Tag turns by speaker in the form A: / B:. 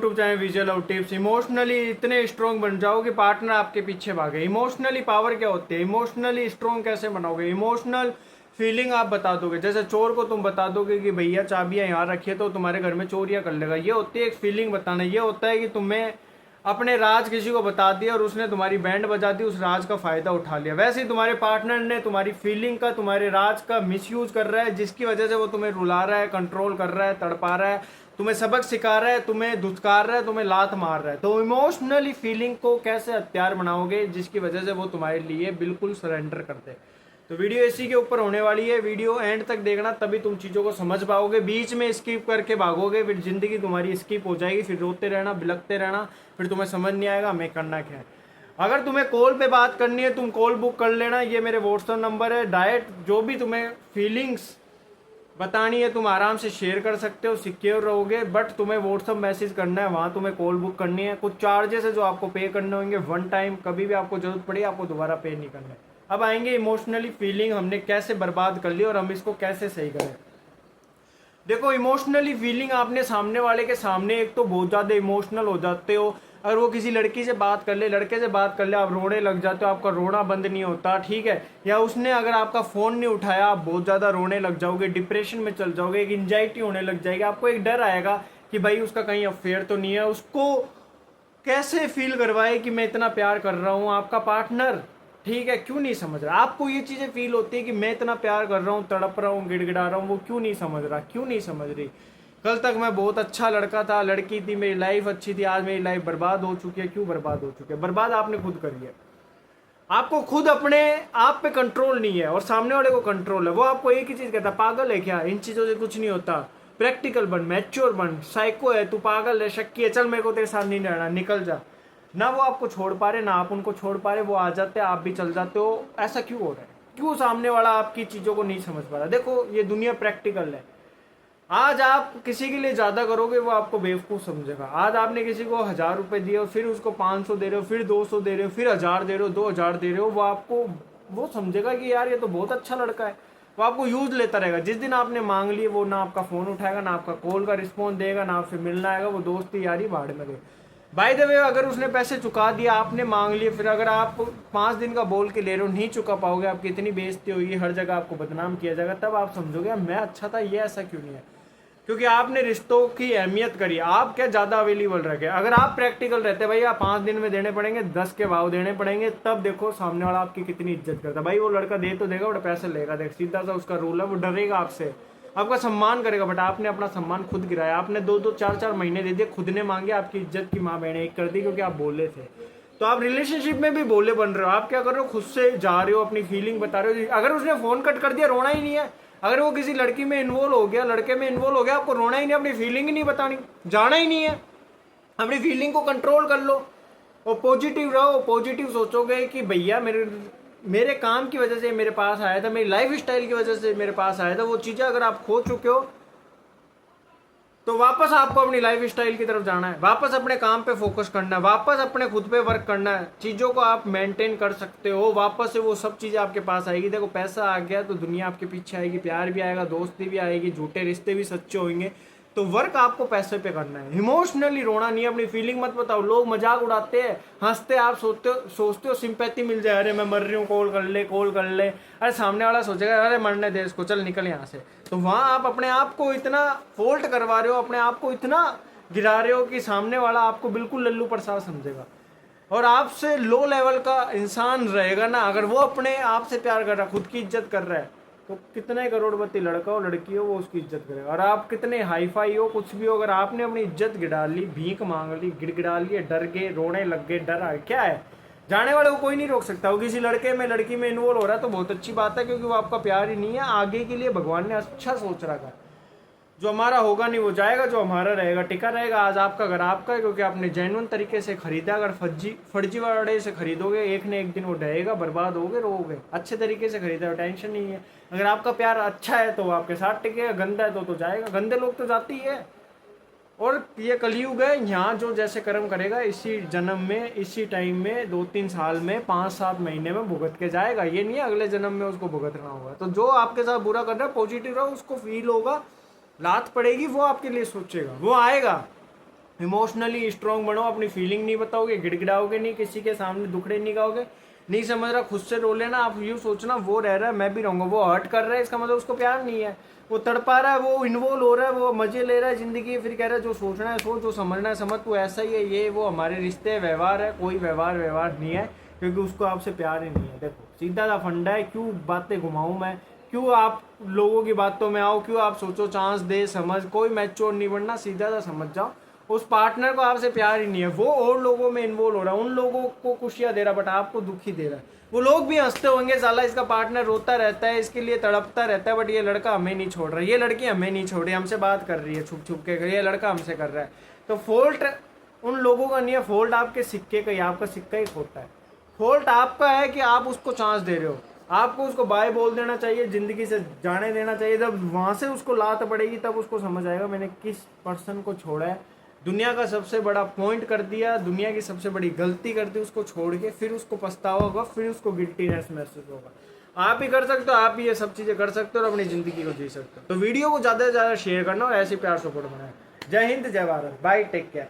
A: YouTube channel visual love tips. Emotionally इतने strong बन जाओ कि पार्टनर आपके पीछे भागे। इमोशनली पावर क्या होती है, इमोशनली स्ट्रॉन्ग कैसे बनाओगे, इमोशनल फीलिंग आप बता दोगे। जैसे चोर को तुम बता दोगे कि भैया चाबियां यहाँ रखिए तो तुम्हारे घर में चोरियां कर लेगा, ये होती है एक फीलिंग बताना। ये होता है कि तुम्हें अपने राज किसी को बता दिया और उसने तुम्हारी बैंड बजा दी, उस राज का फायदा उठा लिया। वैसे ही तुम्हारे पार्टनर ने तुम्हारी फीलिंग का, तुम्हारे राज का मिसयूज कर रहा है, जिसकी वजह से वो तुम्हें रुला रहा है, कंट्रोल कर रहा है, तड़पा रहा है, तुम्हें सबक सिखा रहा है, तुम्हें धुतकार रहा है, तुम्हें लात मार रहा है। तो इमोशनली फीलिंग को कैसे हथियार बनाओगे जिसकी वजह से वो तुम्हारे लिए बिल्कुल सरेंडर कर दे। तो वीडियो इसी के ऊपर होने वाली है, वीडियो एंड तक देखना, तभी तुम चीज़ों को समझ पाओगे। बीच में स्किप करके भागोगे फिर जिंदगी तुम्हारी स्किप हो जाएगी, फिर रोते रहना, बिलखते रहना, फिर तुम्हें समझ नहीं आएगा मैं करना क्या है। अगर तुम्हें कॉल पे बात करनी है तुम कॉल बुक कर लेना, ये मेरे व्हाट्सएप नंबर है। डायरेक्ट जो भी तुम्हें फीलिंग्स बतानी है तुम आराम से शेयर कर सकते हो, सिक्योर रहोगे। बट तुम्हें व्हाट्सअप मैसेज करना है, वहाँ तुम्हें कॉल बुक करनी है। कुछ चार्जेस है जो आपको पे करने होंगे वन टाइम, कभी भी आपको जरूरत पड़ी आपको दोबारा पे नहीं करना है। अब आएंगे इमोशनली फीलिंग हमने कैसे बर्बाद कर ली और हम इसको कैसे सही करें। देखो इमोशनली फीलिंग आपने सामने वाले के सामने एक तो बहुत ज़्यादा इमोशनल हो जाते हो। अगर वो किसी लड़की से बात कर ले, लड़के से बात कर ले, आप रोने लग जाते हो, आपका रोना बंद नहीं होता, ठीक है। या उसने अगर आपका फ़ोन नहीं उठाया आप बहुत ज़्यादा रोने लग जाओगे, डिप्रेशन में चल जाओगे, एक एंजाइटी होने लग जाएगी, आपको एक डर आएगा कि भाई उसका कहीं अफेयर तो नहीं है। उसको कैसे फील करवाए कि मैं इतना प्यार कर रहा हूँ, आपका पार्टनर, ठीक है, क्यों नहीं समझ रहा। आपको ये चीज़ें फील होती है कि मैं इतना प्यार कर रहा हूँ, तड़प रहा हूँ, गिड़गिड़ा रहा हूँ, वो क्यों नहीं समझ रहा, क्यों नहीं समझ रही। कल तक मैं बहुत अच्छा लड़का था, लड़की थी, मेरी लाइफ अच्छी थी, आज मेरी लाइफ बर्बाद हो चुकी है। क्यों बर्बाद हो चुकी है? बर्बाद आपने खुद करी है। आपको खुद अपने आप पे कंट्रोल नहीं है और सामने वाले को कंट्रोल है। वो आपको एक ही चीज़ कहता है, पागल है क्या, इन चीज़ों से कुछ नहीं होता, प्रैक्टिकल बन, मैच्योर बन, साइको है तू, पागल है, शक्की है, चल मेरे को तेरे साथ नहीं रहना, निकल जा। ना वो आपको छोड़ पा रहे, ना आप उनको छोड़ पा रहे, वो आ जाते हैं, आप भी चल जाते हो। ऐसा क्यों हो रहा है? क्यों सामने वाला आपकी चीज़ों को नहीं समझ पा रहा? देखो ये दुनिया प्रैक्टिकल है। आज आप किसी के लिए ज़्यादा करोगे वो आपको बेवकूफ़ समझेगा। आज आपने किसी को 1000 रुपये दिए और फिर उसको 500 दे रहे हो, फिर 200 दे रहे हो, फिर 1000 दे रहे हो, 2000 दे रहे हो, वो आपको वो समझेगा कि यार ये तो बहुत अच्छा लड़का है। वो आपको यूज़ लेता रहेगा। जिस दिन आपने मांग लिए वो ना आपका फ़ोन उठाएगा, ना आपका कॉल का रिस्पॉन्स देगा, ना आपसे मिलना आएगा। वो दोस्ती यारी भाड़ में गई। बाय द वे अगर उसने पैसे चुका दिया, आपने मांग लिए, फिर अगर आप 5 दिन का बोल के ले रहे हो, नहीं चुका पाओगे, आपकी इतनी बेइज्जती होगी, हर जगह आपको बदनाम किया जाएगा, तब आप समझोगे मैं अच्छा था, ये ऐसा क्यों नहीं है। क्योंकि आपने रिश्तों की अहमियत करी, आप क्या ज़्यादा अवेलेबल रखे। अगर आप प्रैक्टिकल रहते भाई आप 5 दिन में देने पड़ेंगे, 10 के भाव देने पड़ेंगे, तब देखो सामने वाला आपकी कितनी इज्जत करता है। भाई वो लड़का दे तो देगा बट पैसे लेगा, देख सीधा सा उसका रूल है, वो डरेगा आपसे, आपका सम्मान करेगा। बट आपने अपना सम्मान खुद गिराया, आपने 2-2 4-4 महीने दे दिए, खुद ने मांगे, आपकी इज्जत की माँ बहने एक कर दी क्योंकि आप बोले थे। तो आप रिलेशनशिप में भी बोले बन रहे हो। आप क्या कर रहे हो, खुद से जा रहे हो, अपनी फीलिंग बता रहे हो। अगर उसने फ़ोन कट कर दिया, रोना ही नहीं है। अगर वो किसी लड़की में इन्वॉल्व हो गया, लड़के में इन्वॉल्व हो गया, आपको रोना ही नहीं, अपनी फीलिंग ही नहीं बतानी, जाना ही नहीं है। अपनी फीलिंग को कंट्रोल कर लो और पॉजिटिव रहो। पॉजिटिव सोचोगे कि भैया मेरे काम की वजह से मेरे पास आया था, मेरी लाइफ स्टाइल की वजह से मेरे पास आया था। वो चीज़ें अगर आप खो चुके हो तो वापस आपको अपनी लाइफ स्टाइल की तरफ जाना है, वापस अपने काम पे फोकस करना है, वापस अपने खुद पे वर्क करना है। चीज़ों को आप मेंटेन कर सकते हो, वापस से वो सब चीज़ें आपके पास आएगी। देखो पैसा आ गया तो दुनिया आपके पीछे आएगी, प्यार भी आएगा, दोस्ती भी आएगी, झूठे रिश्ते भी सच्चे होंगे। तो वर्क आपको पैसे पे करना है। इमोशनली रोना नहीं है, अपनी फीलिंग मत बताओ। लोग मजाक उड़ाते हैं, हंसते, आप सोचते हो सिंपैथी मिल जाए, अरे मैं मर रही हूँ, कॉल कर ले, कॉल कर ले। अरे सामने वाला सोचेगा अरे मरने दे इसको, चल निकल यहाँ से। तो वहाँ आप अपने आप को इतना फोल्ट करवा रहे हो, अपने आप को इतना गिरा रहे हो कि सामने वाला आपको बिल्कुल लल्लू प्रसाद समझेगा और आपसे लो लेवल का इंसान रहेगा ना। अगर वो अपने आप से प्यार कर रहा है, खुद की इज्जत कर रहा है, तो कितने करोड़पति लड़का हो लड़की हो वो उसकी इज्जत करेगा। और आप कितने हाई फाई हो, कुछ भी हो, अगर आपने अपनी इज्जत गिरा ली, भीख मांग ली, गिड़गिड़ा ली, डर गए, रोने लग गए, डर आ क्या है, जाने वाले को कोई नहीं रोक सकता। वो किसी लड़के में लड़की में इन्वॉल्व हो रहा है तो बहुत अच्छी बात है, क्योंकि वो आपका प्यार ही नहीं है। आगे के लिए भगवान ने अच्छा सोच रखा है। जो हमारा होगा नहीं वो जाएगा, जो हमारा रहेगा टिका रहेगा। आज आपका घर आपका है क्योंकि आपने जेन्युइन तरीके से खरीदा। अगर फर्जीवाड़े से खरीदोगे एक न एक दिन वो ढहेगा, बर्बाद होगे, रोगे। अच्छे तरीके से खरीदा, टेंशन नहीं है। अगर आपका प्यार अच्छा है तो वो आपके साथ टिकेगा, गंदा है तो जाएगा। गंदे लोग तो जाते ही है। और ये कलयुग है, यहाँ जो जैसे कर्म करेगा इसी जन्म में, इसी टाइम में, 2-3 साल में, 5-7 महीने में भुगत के जाएगा। ये नहीं है अगले जन्म में उसको भुगतना होगा। तो जो आपके साथ बुरा कर रहा है पॉजिटिव रहो, उसको फील होगा, लात पड़ेगी, वो आपके लिए सोचेगा, वो आएगा। इमोशनली स्ट्रांग बनो, अपनी फीलिंग नहीं बताओगे, गिड़गिड़ाओगे नहीं, किसी के सामने दुखड़े नहीं गाओगे, नहीं समझ रहा खुद से रो लेना। आप यूँ सोचना वो रह रहा है मैं भी रहूँगा, वो हर्ट कर रहा है इसका मतलब उसको प्यार नहीं है, वो तड़पा रहा है, वो इन्वॉल्व हो रहा है, वो मजे ले रहा है जिंदगी, फिर कह रहा है जो सोचना है सोच, जो समझना है समझ, तू ऐसा ही है, ये वो हमारे रिश्ते व्यवहार है, कोई व्यवहार नहीं है, क्योंकि उसको आपसे प्यार ही नहीं है। देखो सीधा सा फंडा है, क्यों बातें घुमाऊँ मैं, क्यों आप लोगों की बातों में आओ, क्यों आप सोचो चांस दे समझ, कोई मैच्योर नहीं बनना, सीधा सा समझ जाओ उस पार्टनर को आपसे प्यार ही नहीं है, वो और लोगों में इन्वॉल्व हो रहा है, उन लोगों को खुशियां दे रहा है बट आपको दुखी दे रहा है। वो लोग भी हंसते होंगे साला इसका पार्टनर रोता रहता है, इसके लिए तड़पता रहता है, बट ये लड़का हमें नहीं छोड़ रहा है, ये लड़की हमें नहीं छोड़ रही, हमसे बात कर रही है छुप छुप के, ये लड़का हमसे कर रहा है। तो फॉल्ट उन लोगों का नहीं है, फॉल्ट आपके सिक्के का ही, आपका सिक्का ही खोटा है। फॉल्ट आपका है कि आप उसको चांस दे रहे हो, आपको उसको बाय बोल देना चाहिए, जिंदगी से जाने देना चाहिए। जब वहां से उसको लात पड़ेगी तब उसको समझ आएगा मैंने किस पर्सन को छोड़ा है, दुनिया का सबसे बड़ा पॉइंट कर दिया, दुनिया की सबसे बड़ी गलती कर दी उसको छोड़ के, फिर उसको पछतावा होगा, फिर उसको गिल्टीनेस महसूस होगा। आप ही कर सकते हो, आप ही ये सब चीज़ें कर सकते हो और अपनी ज़िंदगी को जी सकते हो। तो वीडियो को ज़्यादा से ज़्यादा शेयर करना और ऐसे प्यार सपोर्ट बनाए। जय हिंद, जय भारत, बाय, टेक केयर।